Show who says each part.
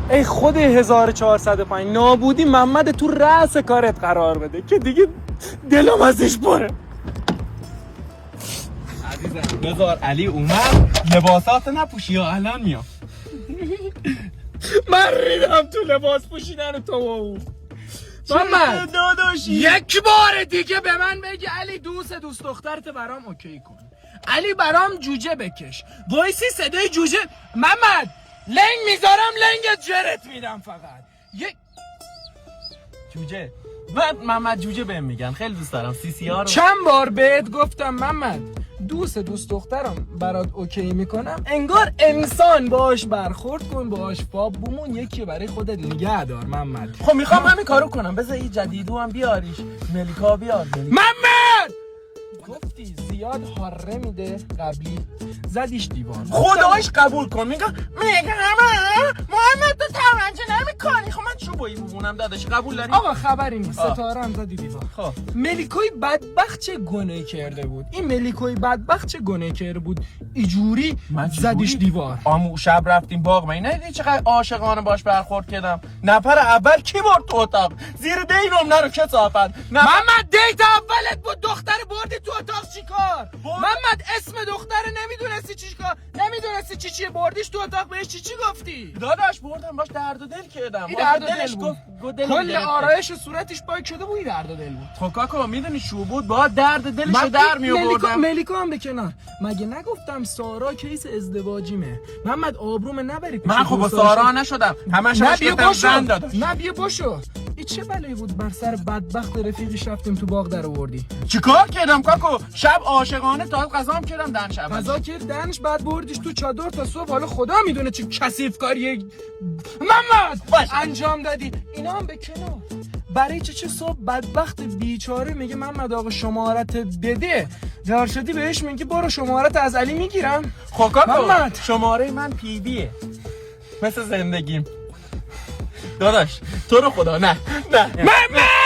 Speaker 1: ای خود 1405 نابودی محمد تو رأس کارت قرار بده که دیگه دلم ازش پره.
Speaker 2: عزیزم بذار علی اومد لباسات نپوشی یا الان میام.
Speaker 1: من ریدم تو لباس پوشیدن تو و اون. محمد
Speaker 2: داداشی
Speaker 1: یک بار دیگه به من بگی علی دوست دخترت برام اوکی کن، علی برام جوجه بکش، وایسی صدای جوجه. محمد لنگ میذارم لنگت جرت میدم فقط. یک
Speaker 2: جوجه محمد جوجه بهم میگن، خیلی دوست دارم CCR رو.
Speaker 1: چند بار بهت گفتم محمد دوست دخترم برات اوکی میکنم، انگار انسان باش برخورد کن، باش فاب بمون، یکی برای خودت نگه دار محمد.
Speaker 2: خب میخوام همین کارو کنم. بذار این جدیدو هم بیاریش. ملیکا بیار.
Speaker 1: محمد گفتی زیاد حاره میده، قبلی زدیش دیوار.
Speaker 2: خدایش قبول کن. میگم محمد تو توجه نمیکنی. خب من چوبایی بمونم داداش، قبول داری؟
Speaker 1: آقا خبری نیست، ستاره هم زدی دیوار.
Speaker 2: خب
Speaker 1: ملیکوی بدبخت چه گناهی کرده بود؟ این ملیکوی بدبخت چه گناهی کرده بود؟ اینجوری زدیش دیوار.
Speaker 2: آمو شب رفتیم باغ، من ندیدی چقدر عاشقانه باش برخورد کردم؟ نفر اول کی برد تو اتاق؟ زیر دینم نرو کثافت.
Speaker 1: محمد دیت اولت بود، دختر بردی تو اتاق چیکار؟ محمد اسم دختر نمیدونستی چیکار؟ نمیدونستی چیه بردیش تو اتاق، بهش چی گفتی؟
Speaker 2: داداش بردم باش درد و دل کردم.
Speaker 1: این درد و دل بود. کل
Speaker 2: آره
Speaker 1: آرایش صورتش پاک شده بود، درد و دل بود.
Speaker 2: تو کاکا میدونی چی بود؟ با درد دلشو در می آوردم.
Speaker 1: ملیکا هم به کنار. مگه نگفتم سارا کیس ازدواجیمه؟ محمد آبروم نبری.
Speaker 2: من خب با سارا نشدم، همش گفتم زن داداش.
Speaker 1: نه بیا باشو. این چه بلایی بود بر سر بدبخت رفیقش رفتیم تو باغ در آوردی؟
Speaker 2: چیکار کردم کاکو؟ شب عاشقانه تا غذام کردم دن شب.
Speaker 1: غذا کرد دنش، بعد بردیش تو چادر تا صبح. حالا خدا میدونه چه کثیف کاریه محمد انجام دادی. اینا هم به کنار. برای چه صبح بدبخت بیچاره میگه محمد آقا شمارت بده، دارشدی بهش میگه برو شمارت از علی میگیرم.
Speaker 2: خب کاکو
Speaker 1: محمد
Speaker 2: شماره من پیویه مثل زندگیم. داداش تو رو خدا نه
Speaker 1: محمد